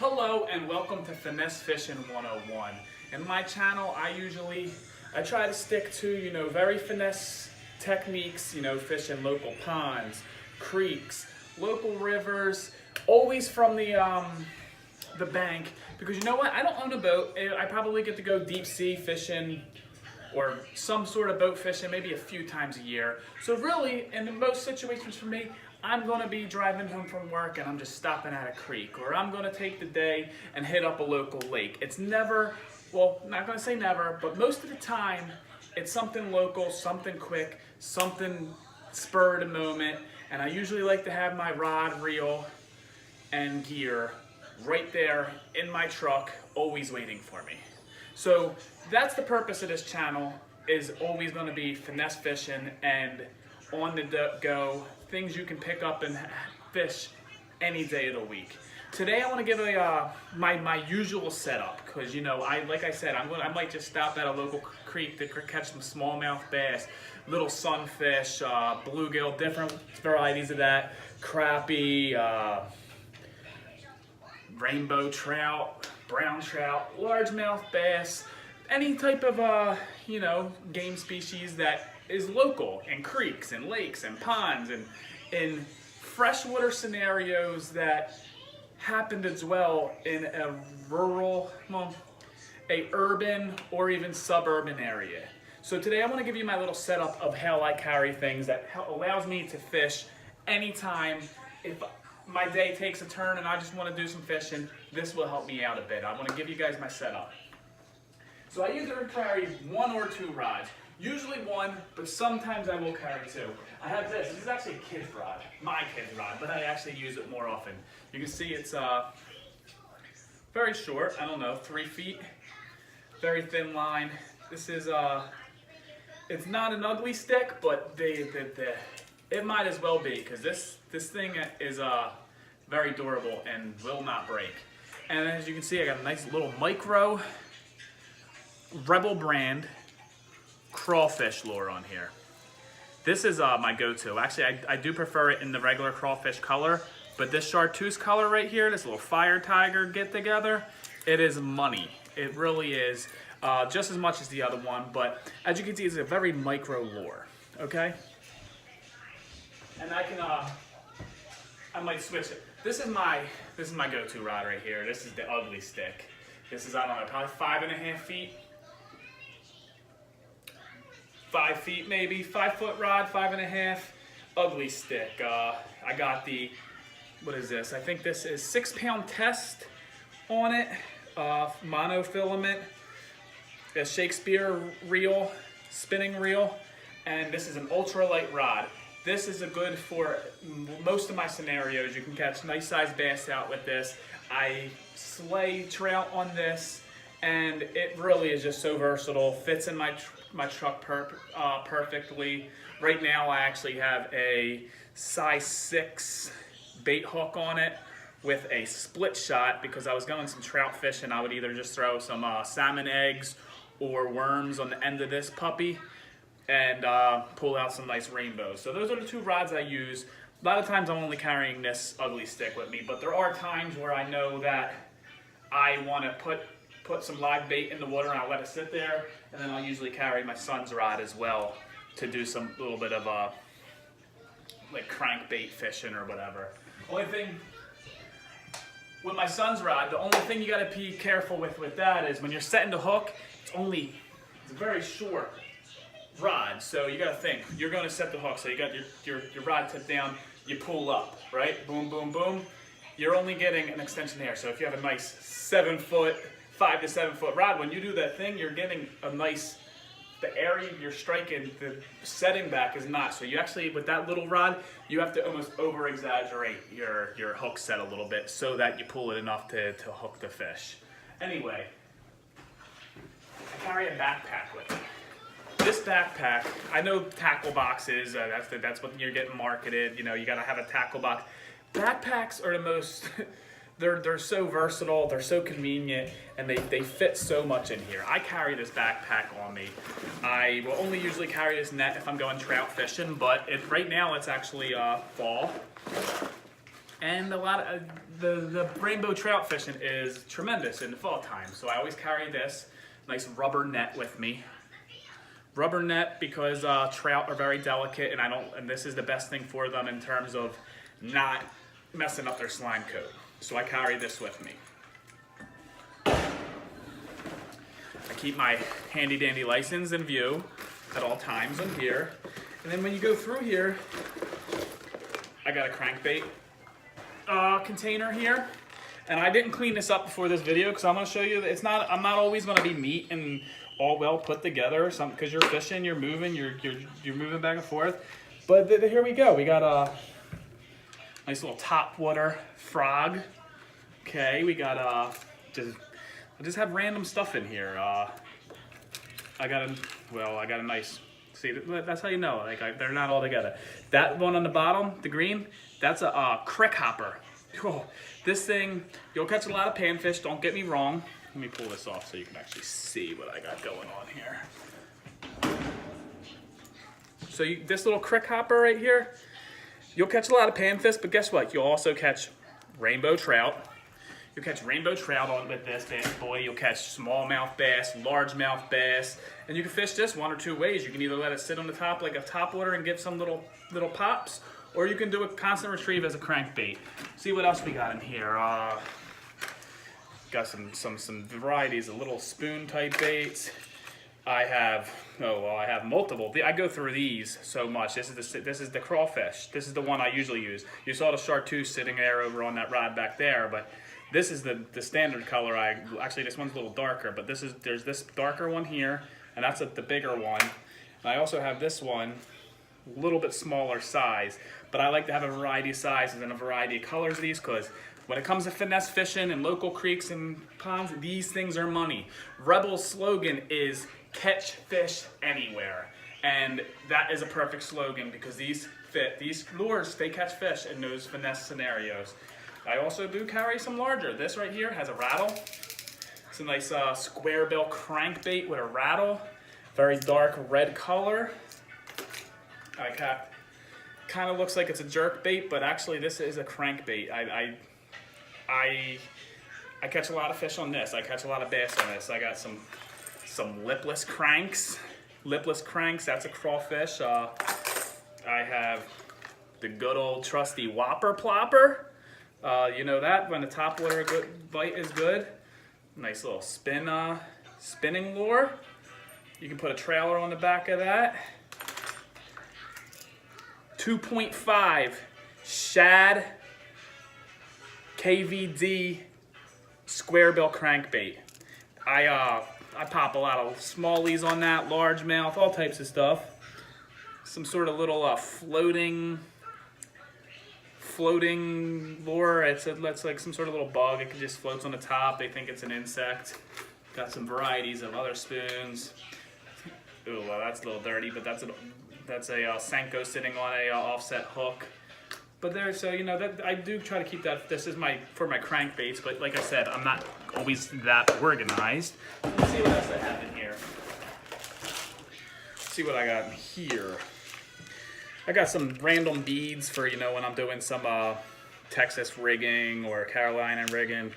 Hello and welcome to Finesse Fishing 101. In my channel, I try to stick to, very finesse techniques, fishing local ponds, creeks, local rivers, always from the bank, because you know what? I don't own a boat. I probably get to go deep sea fishing or some sort of boat fishing maybe a few times a year. So really, in most situations for me, I'm going to be driving home from work and I'm just stopping at a creek, or I'm going to take the day and hit up a local lake. It's never, well, not going to say never, but most of the time it's something local, something quick, something spur of the moment, and I usually like to have my rod, reel, and gear right there in my truck, always waiting for me. So that's the purpose of this channel, is always going to be finesse fishing and on the go, things you can pick up and fish any day of the week. Today I want to give my usual setup, because like I said, I might just stop at a local creek to catch some smallmouth bass, little sunfish, bluegill, different varieties of that, crappie, rainbow trout, brown trout, largemouth bass, any type of game species that is local in creeks and lakes and ponds and in freshwater scenarios that happen to dwell in a rural, a urban or even suburban area. So today I want to give you my little setup of how I carry things that allows me to fish anytime. If my day takes a turn and I just want to do some fishing, this will help me out a bit. I want to give you guys my setup. So I either carry one or two rods. Usually one, but sometimes I will carry two. I have this. This is actually a kid's rod, my kid's rod, but I actually use it more often. You can see it's very short, I don't know, 3 feet, very thin line. This is, it's not an ugly stick, but it might as well be, because this thing is very durable and will not break. And as you can see, I got a nice little micro Rebel brand crawfish lure on here. This is my go-to. Actually, I do prefer it in the regular crawfish color, but this chartreuse color right here, this little fire tiger get together, it is money. It really is, just as much as the other one, but as you can see, it's a very micro lure, okay? And I might switch it. This is my go-to rod right here. This is the ugly stick. This is, I don't know, probably 5.5 feet. 5 feet maybe, 5 foot rod, 5.5, ugly stick. I got the, what is this? I think this is 6-pound test on it, monofilament, a Shakespeare reel, spinning reel, and this is an ultralight rod. This is a good for most of my scenarios. You can catch nice sized bass out with this. I slay trout on this, and it really is just so versatile, fits in my truck perfectly. Right now I actually have a size 6 bait hook on it with a split shot, because I was going some trout fishing. I would either just throw some salmon eggs or worms on the end of this puppy and pull out some nice rainbows. So those are the two rods I use. A lot of times I'm only carrying this ugly stick with me, but there are times where I know that I want to put some live bait in the water and I'll let it sit there, and then I'll usually carry my son's rod as well to do some little bit of like crankbait fishing or whatever. Only thing with my son's rod, the only thing you got to be careful with that is when you're setting the hook, it's a very short rod, so you got to think, you're going to set the hook, so you got your rod tipped down, you pull up, right? Boom, boom, boom. You're only getting an extension here, so if you have a nice 5 to 7 foot rod, when you do that thing, you're getting a nice, the area you're striking, the setting back is not. So you actually, with that little rod, you have to almost over exaggerate your hook set a little bit so that you pull it enough to hook the fish. Anyway, I carry a backpack with me. This backpack, I know tackle boxes, that's what you're getting marketed, you gotta have a tackle box. Backpacks are the most, they're so versatile, they're so convenient, and they fit so much in here. I carry this backpack on me. I will only usually carry this net if I'm going trout fishing, but right now it's actually fall. And a lot of the rainbow trout fishing is tremendous in the fall time. So I always carry this nice rubber net with me. Rubber net because trout are very delicate, and this is the best thing for them in terms of not messing up their slime coat. So I carry this with me. I keep my handy dandy license in view at all times in here. And then when you go through here, I got a crankbait container here, and I didn't clean this up before this video because I'm going to show you that I'm not always going to be neat and all well put together or something, because you're fishing, you're moving, you're moving back and forth. But here we go. We got a nice little top water frog. Okay, we got I just have random stuff in here. I got a nice. See, that's how you know, like they're not all together. That one on the bottom, the green, that's a crick hopper. Oh, this thing, you'll catch a lot of panfish, don't get me wrong. Let me pull this off so you can actually see what I got going on here. So this little crick hopper right here, you'll catch a lot of panfish, but guess what? You'll also catch rainbow trout. You'll catch rainbow trout on with this bad boy. You'll catch smallmouth bass, largemouth bass, and you can fish this one or two ways. You can either let it sit on the top like a topwater and give some little pops, or you can do a constant retrieve as a crankbait. See what else we got in here. Got some varieties of little spoon type baits. I have multiple. I go through these so much. This is the crawfish. This is the one I usually use. You saw the chartreuse sitting there over on that rod back there, but this is the standard color. Actually, this one's a little darker, but there's this darker one here, and that's the bigger one. And I also have this one, a little bit smaller size, but I like to have a variety of sizes and a variety of colors of these, because when it comes to finesse fishing in local creeks and ponds, these things are money. Rebel's slogan is catch fish anywhere, and that is a perfect slogan because these lures, they catch fish in those finesse scenarios. I also do carry some larger. This right here has a rattle. It's a nice square bill crankbait with a rattle. Very dark red color. Kind of looks like it's a jerk bait, but actually this is a crankbait. I catch a lot of fish on this. I catch a lot of bass on this. I got some lipless cranks. Lipless cranks, that's a crawfish. I have the good old trusty whopper plopper. You know that when the top water bite is good. Nice little spinning lure. You can put a trailer on the back of that. 2.5 shad KVD square bill crankbait. I pop a lot of smallies on that, largemouth, all types of stuff. Some sort of little floating lure. It's like some sort of little bug. It just floats on the top. They think it's an insect. Got some varieties of other spoons. Ooh, well, that's a little dirty, but that's a Senko sitting on a offset hook. But so you know that I do try to keep that. This is for my crankbaits, but like I said, I'm not always that organized. Let's see what else I have in here. Let's see what I got in here. I got some random beads for when I'm doing some Texas rigging or Carolina rigging.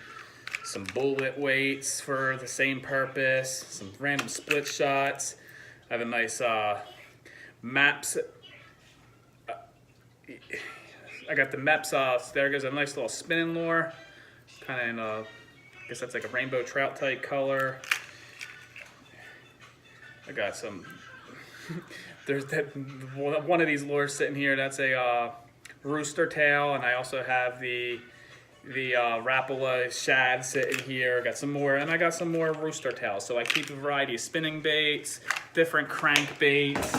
Some bullet weights for the same purpose. Some random split shots. I have a nice Maps. I got the Meps. There goes a nice little spinning lure. Kind of, I guess that's like a rainbow trout type color. I got some. There's one of these lures sitting here. That's a rooster tail, and I also have the Rapala shad sitting here. Got some more, and I got some more rooster tails. So I keep a variety of spinning baits, different crank baits.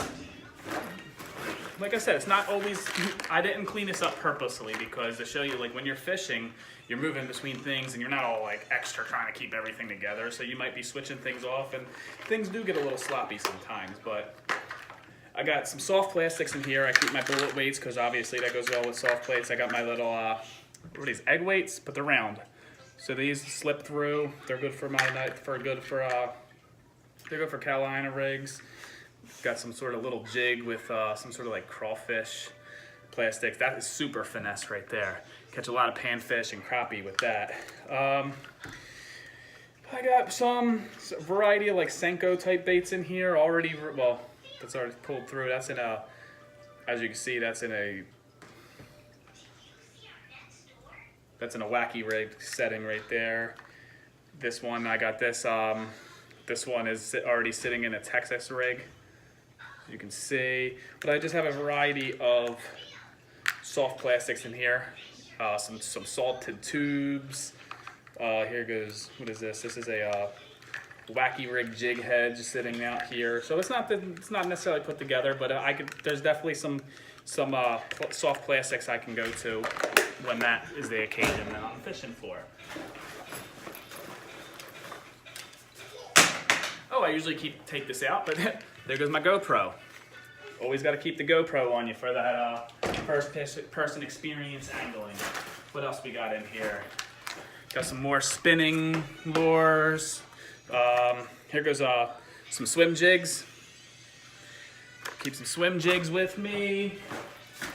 Like I said, it's not always. I didn't clean this up purposely because to show you, like when you're fishing, you're moving between things and you're not all like extra trying to keep everything together. So you might be switching things off, and things do get a little sloppy sometimes. But I got some soft plastics in here. I keep my bullet weights because obviously that goes well with soft plates. I got my little what are these, egg weights, but they're round. So these slip through. They're good for they're good for Carolina rigs. Got some sort of little jig with some sort of like crawfish plastics. That is super finesse right there. Catch a lot of panfish and crappie with that. I got some variety of like Senko type baits in here already. Well, that's already pulled through. That's in a, as you can see, that's in a wacky rig setting right there. This one, I got this. This one is already sitting in a Texas rig, as you can see. But I just have a variety of soft plastics in here. Some salted tubes. Here goes, what is this? This is a wacky rig jig head just sitting out here. So it's not necessarily put together, but there's definitely some soft plastics I can go to when that is the occasion that I'm fishing for. Oh, I usually take this out, but there goes my GoPro. Always got to keep the GoPro on you for that first person experience angling. What else we got in here? Got some more spinning lures. Here goes some swim jigs. Keep some swim jigs with me.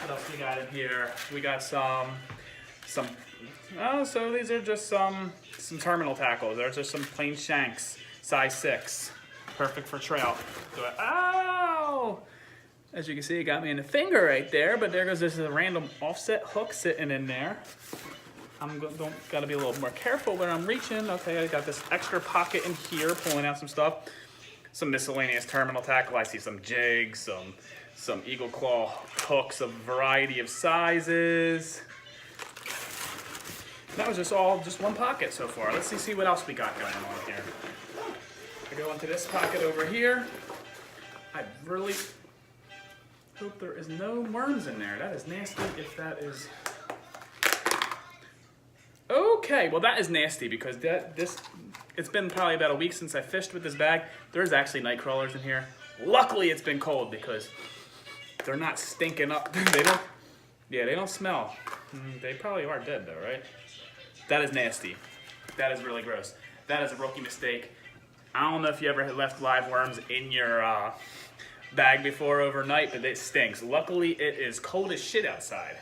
What else we got in here? We got some. Oh, so these are just some terminal tackles. They're just some plain shanks, size 6, perfect for trout. Ow! As you can see, it got me in the finger right there, but there goes this random offset hook sitting in there. Got to be a little more careful where I'm reaching. Okay, I got this extra pocket in here, pulling out some stuff. Some miscellaneous terminal tackle. I see some jigs, some eagle claw hooks of a variety of sizes. That was just one pocket so far. Let's see what else we got going on here. I go into this pocket over here. I really hope there is no worms in there. That is nasty if that is. Okay, well that is nasty because it's been probably about a week since I fished with this bag. There's actually night crawlers in here. Luckily it's been cold because they're not stinking up. They don't smell. They probably are dead though, right? That is nasty. That is really gross. That is a rookie mistake. I don't know if you ever left live worms in your bag before overnight, but it stinks. Luckily, it is cold as shit outside.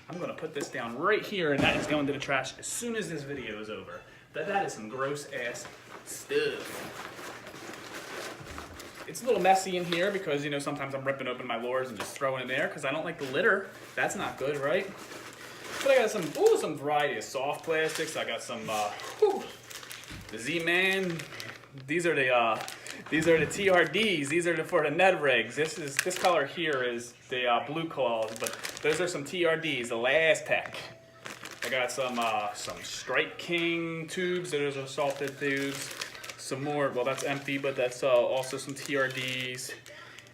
I'm gonna put this down right here, and that is going to the trash as soon as this video is over. That is some gross ass stuff. It's a little messy in here because, you know, sometimes I'm ripping open my lures and just throwing it in there because I don't like the litter. That's not good, right? But I got some variety of soft plastics. I got some the Z-Man. These are the TRDs. These are for the Ned rigs. This color here is the blue claws, but those are some TRDs, the last pack. I got some Strike King tubes. Those are salted tubes. Some more. Well, that's empty, but that's also some TRDs.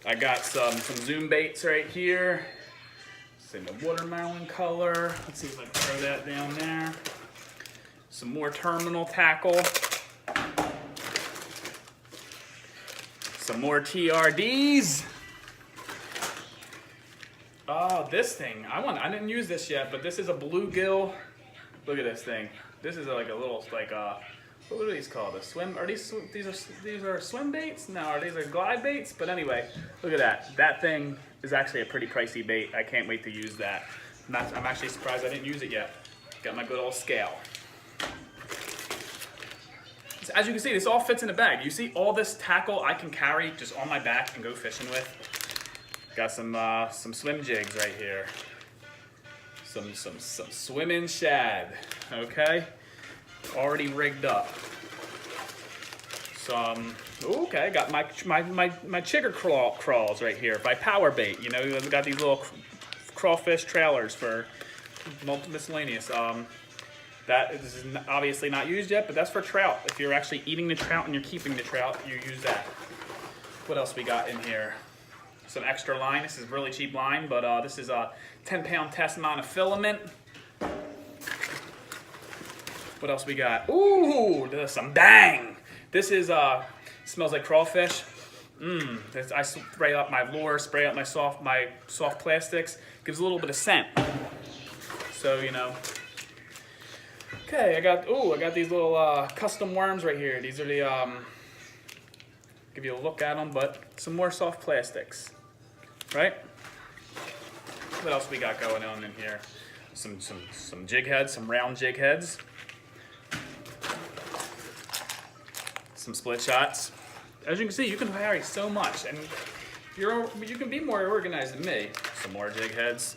I got some Zoom baits right here. It's in the watermelon color. Let's see if I can throw that down there. Some more terminal tackle. Some more TRDs. Oh, this thing. I didn't use this yet, but this is a bluegill. Look at this thing. This is like a little what are these called? A swim? Are these are swim baits? No, are these glide baits? But anyway, look at that. That thing is actually a pretty pricey bait. I can't wait to use that. I'm actually surprised I didn't use it yet. Got my good old scale. As you can see, this all fits in the bag. You see all this tackle I can carry just on my back and go fishing with. Got some swim jigs right here. Some swimming shad. Okay, already rigged up. Okay, got my chigger crawls right here by Power Bait. You know, they've got these little crawfish trailers for miscellaneous. That is obviously not used yet, but that's for trout. If you're actually eating the trout and you're keeping the trout, you use that. What else we got in here? Some extra line. This is really cheap line, but this is a 10-pound test monofilament. What else we got? Ooh, there's some bang. This is smells like crawfish. I spray up my lure, spray up my soft plastics. Gives a little bit of scent. So, you know. Okay, I got these little custom worms right here. These are the give you a look at them, but some more soft plastics, right? What else we got going on in here? some jig heads, some round jig heads, some split shots. As you can see, you can carry so much, and you can be more organized than me. Some more jig heads.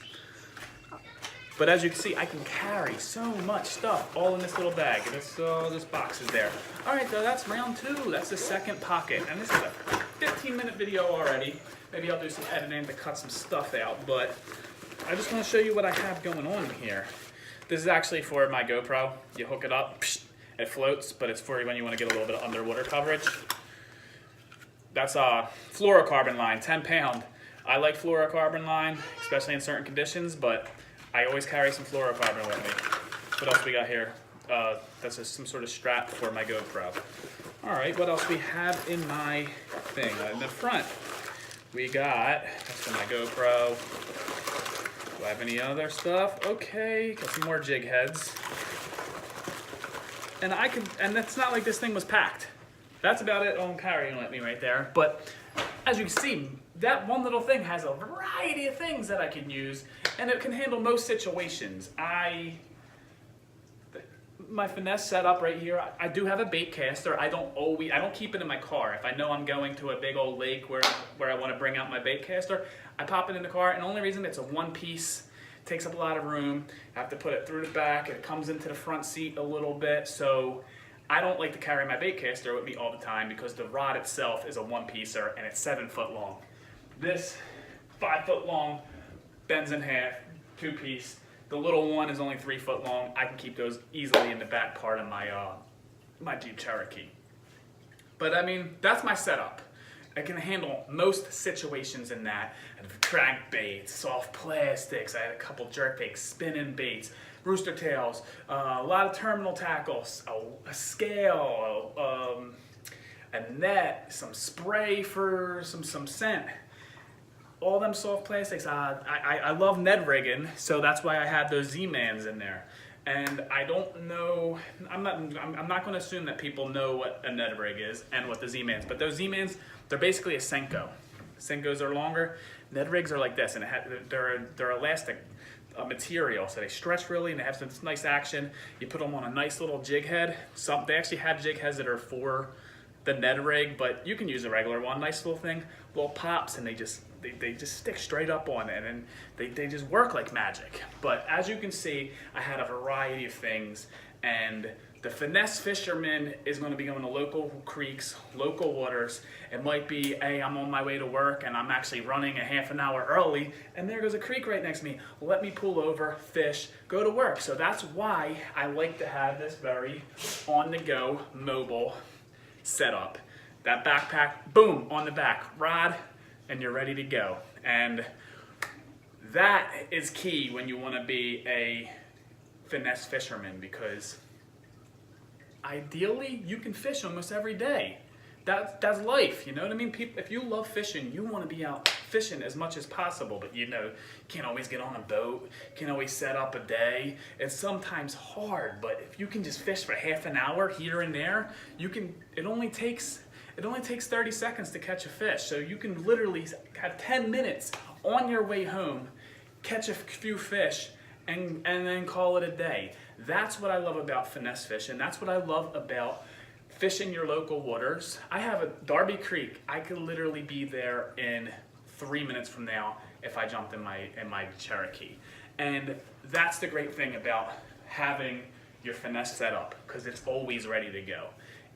But as you can see, I can carry so much stuff all in this little bag. And this box is there. All right, so that's round 2. That's the second pocket. And this is a 15-minute video already. Maybe I'll do some editing to cut some stuff out. But I just want to show you what I have going on here. This is actually for my GoPro. You hook it up, it floats, but it's for when you want to get a little bit of underwater coverage. That's a fluorocarbon line, 10 pound. I like fluorocarbon line, especially in certain conditions, but I always carry some fluorocarbon with me. What else we got here? That's some sort of strap for my GoPro. All right, what else we have in my thing? In the front, we got, that's for my GoPro. Do I have any other stuff? Okay, got some more jig heads. And it's not like this thing was packed. That's about it I'm carrying with me right there. But as you can see, that one little thing has a variety of things that I can use, and it can handle most situations. My finesse setup right here, I do have a bait caster. I don't keep it in my car. If I know I'm going to a big old lake where I want to bring out my bait caster, I pop it in the car, and the only reason it's a one piece, takes up a lot of room. I have to put it through the back, and it comes into the front seat a little bit, so I don't like to carry my bait caster with me all the time because the rod itself is a one-piecer and it's 7 foot long. This 5 foot long bends in half, 2-piece. The little one is only 3 foot long. I can keep those easily in the back part of my Jeep Cherokee. But I mean, that's my setup. I can handle most situations in that. I have crankbaits, soft plastics, I had a couple jerkbaits, spinning baits, rooster tails, a lot of terminal tackles, a scale, a net, some spray for some scent. All them soft plastics. I love Ned rigging, so that's why I had those Z-Mans in there. And I don't know, I'm not going to assume that people know what a Ned rig is and what the Z-Mans, but those Z-Mans, they're basically a Senko. Senkos are longer. Ned rigs are like this, and they're elastic material, so they stretch really, and they have some nice action. You put them on a nice little jig head. They actually have jig heads that are for the Ned rig, but you can use a regular one. Nice little thing, little pops, and they just stick straight up on it, and they just work like magic. But as you can see, I had a variety of things, and the finesse fisherman is going to be going to local creeks, local waters. It might be, hey, I'm on my way to work and I'm actually running a half an hour early, and there goes a creek right next to me. Let me pull over, fish, go to work. So that's why I like to have this very on-the-go mobile setup. That backpack, boom, on the back, rod, and you're ready to go. And that is key when you want to be a finesse fisherman, because ideally you can fish almost every day. That's life, you know what I mean? If you love fishing, you want to be out fishing as much as possible, but you know, can't always get on a boat, can't always set up a day. It's sometimes hard, but if you can just fish for half an hour here and there, it only takes 30 seconds to catch a fish. So you can literally have 10 minutes on your way home, catch a few fish, and then call it a day. That's what I love about finesse fishing. That's what I love about fishing your local waters. I have a Darby Creek. I could literally be there in 3 minutes from now if I jumped in my Cherokee. And that's the great thing about having your finesse set up, because it's always ready to go.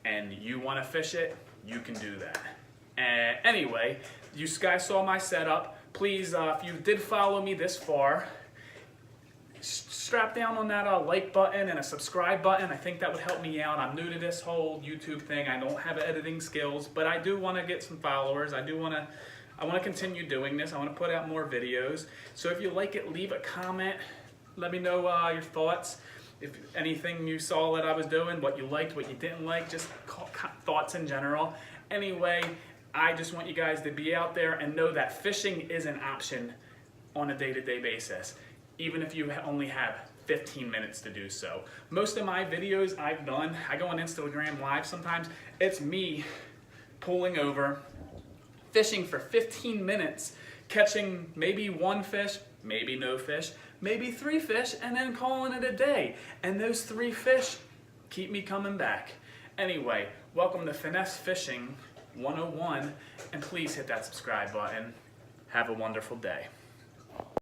And you want to fish it, you can do that. Anyway, you guys saw my setup. Please, if you did follow me this far, strap down on that like button and a subscribe button. I think that would help me out. I'm new to this whole YouTube thing. I don't have editing skills, but I do want to get some followers. I want to continue doing this. I want to put out more videos. So if you like it, leave a comment. Let me know your thoughts. If anything you saw that I was doing, what you liked, what you didn't like, just thoughts in general. Anyway, I just want you guys to be out there and know that fishing is an option on a day-to-day basis, even if you only have 15 minutes to do so. Most of my videos I've done, I go on Instagram Live sometimes, it's me pulling over, fishing for 15 minutes, catching maybe one fish, maybe no fish, maybe 3 fish, and then calling it a day. And those 3 fish keep me coming back. Anyway, welcome to Finesse Fishing 101, and please hit that subscribe button. Have a wonderful day.